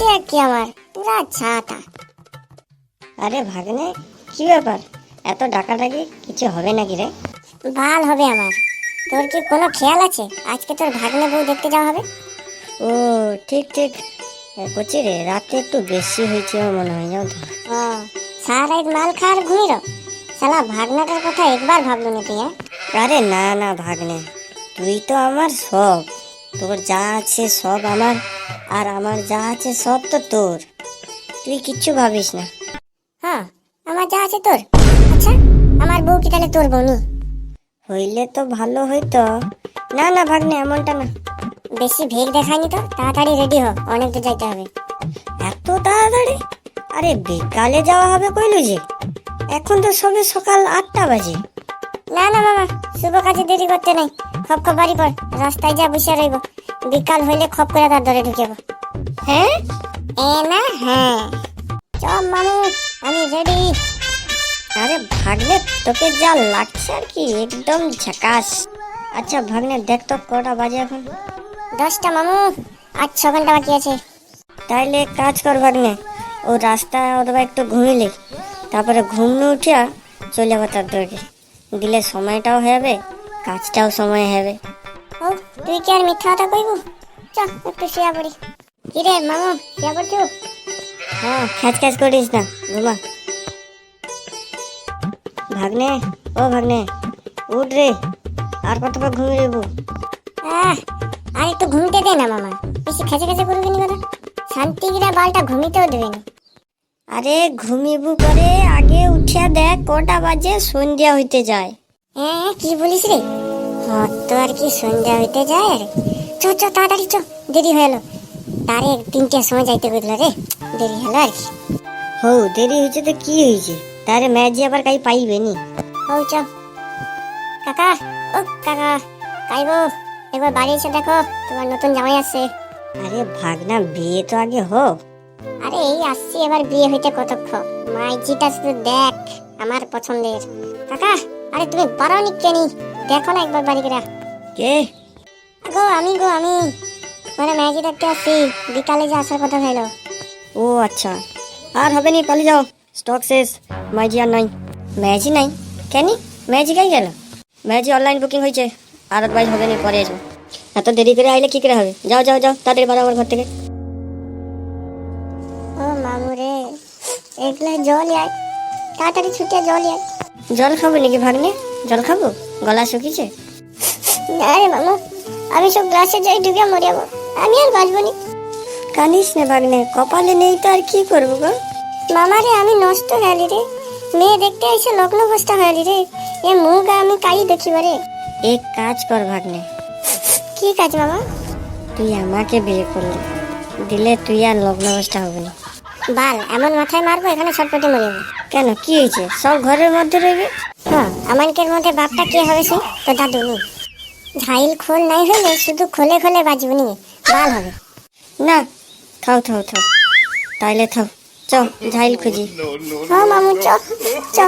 যাচ্ছে আর কি, আমার পুরা ছাতা। আরে ভাগ্নে, কি ব্যাপার? এত ডাকাডাকি কিছু হবে নাকি রে? ভাল হবে আমার। তোর কি কোনো খেয়াল আছে আজকে তোর ভাগ্নে বউ দেখতে যাওয়া হবে? ও ঠিক ঠিক, করছি রে, রাতে একটু বেশি হয়েছে আমার মনে হয়, জানো তো। ও, সারা রাত মাল খাওয়ার ঘুমির? শালা ভাগনাটার কথা একবার ভাবলো না তুই? আরে না না ভাগ্নে, তুই তো আমার সব। তোর যা আছে সব আমার, আর আমার যা আছে সব তো তোর। তুই কিচ্ছু ভাবিস না। হ্যাঁ, আমার যা আছে তোর। আচ্ছা, আমার বউ কি তাহলে তোর বউনি? হইলে তো ভালো হইতো। না না ভাগ্নে, এমনটা না। বেশি ভেগ দেখায়নি তো, তাড়াতাড়ি রেডি হ, অনেক দূর যাইতে হবে। এত তাড়াতাড়ি? আরে বিকালে যাওয়া হবে কইলো যে, এখন তো সবে সকাল 8টা বাজে। না না মামা, শুভ কাজে দেরি করতে নাই। খপ খপ বাড়ি পর, রাস্তায় যা বসে রইব। বিকাল হইলে খপ করে তার ধরে ঢুকেব। হ্যাঁ এ না হ্যাঁ, চ মামু, আমি রেডি। আরে ভাগ্নে, তোকে যা লাগছে আর কি, একদম ঝাকাস। আচ্ছা ভাগ্নে, দেখ তো কটা বাজে এখন। 10টা মামু, আর 6 ঘন্টা বাকি আছে। তাইলে এক কাজ কর ভাগ্নে, ও রাস্তায় অথবা একটু ঘুমিলি, তারপরে ঘুম উঠিয়া চলে যাবো তার দরকে। দিলে সময়টাও হবে, কাজটাও সময় হবে। ও, তুই কি আর মিথ্যা কথা কইবু? চ একটু শুয়া পড়ি। কি রে মামু, শুয়া পড়ছু? হ্যাঁ, খ্যাচ খ্যাচ করিস না, ঘুমা। ভাগ্নে, ও ভাগ্নে, উঠ রে, আর কতবার ঘুমিয়ে দেবো? আর একটু ঘুমতে দে না মামা, বেশি খেচে খেচে করবি নি কথা। শান্তি গিরা বালটা ঘুমিতেও দেবে না। আরে ঘুমিবু করে আগে উঠিয়া দেখ কটা বাজে, সন্ধ্যা হইতে যায়। হ্যাঁ, কি বলিস রে? তো আর কি সন্ধ্যা হইতে যায়? আরে চ চ তাড়াতাড়ি চ, দেরি হয়ে এলো। তারে 3টার সময় যাইতে কইল রে, দেরি হলো আর কি। হো, দেরি হয়েছে তো কি হয়েছে, তারে ম্যাজি আবার কাই পাইবে নি। ও চ কাকা, ও কাকা, কাইবো একবার বাড়ি এসে দেখো, তোমার নতুন জামাই আসছে। আরে ভাগনা, বিয়ে তো আগে হো। আরে এই আসছি, এবার বিয়ে হইতে কতক্ষণ, মাইজিটা শুধু দেখ, আমার পছন্দের। কাকা, আরে তুমি বারোনি কেনি, দেখো না একবার বাড়ি করে। কে? আমি মানে ম্যাজি দেখতে আসছি, বিকালে যে আসার কথা হলো। ও আচ্ছা, আর হবে নি, পালিয়ে যাও, স্টক শেষ, ম্যাজি আর নাই। ম্যাজি নাই কেনি? ম্যাজি কাই গেল? ম্যাজি অনলাইন বুকিং হয়েছে, আর অ্যাডভাইস হবে নি, পরে এসো। এত দেরি করে আইলে কি করে হবে? যাও যাও যাও, তাড়াতাড়ি বাড়ো আমার ঘর থেকে। ও মামু রে, এগুলো জল আয়, তাড়াতাড়ি ছুটে জল আয়। জল খাবো নাকি ভাগ্নে? জল খাবো? গলা শুকিয়েছে। না রে মামু, আমি সব গ্লাসে যাই ঢুকে মরে যাবো, আমি আর বাঁচবো নি। কানিস নে ভাগ্নে, কপালে নেই তো আর কি করবো গো। মামা রে, আমি নষ্ট হয়ে রে, মেয়ে দেখতে এসে লগ্ন ভ্রষ্টা হয়ে রে, এ মুখ আমি কাই দেখিব রে। এক কাজ কর ভাগ্নে, কি কাজ মামা? তুই আমাকে বিয়ে করলি, দিলে তুই আর লগ্নভ্রষ্টা হবে না। বাল এমন মাথায় মারবো এখানে ছটপটে মরে যাবো। কেন, কি হয়েছে? সব ঘরের মধ্যে রইবে। হ্যাঁ, আমানকের মধ্যে বাপটা কে হবে সে? তো দাদু নি। ঝাইল খোল নাই হইলে শুধু খোলে খোলে বাজবো নি, বাল হবে। না, থাও থাও থাও, তাইলে থাও, চ ঝাইল খুঁজি। হ্যাঁ মামু, চ চ।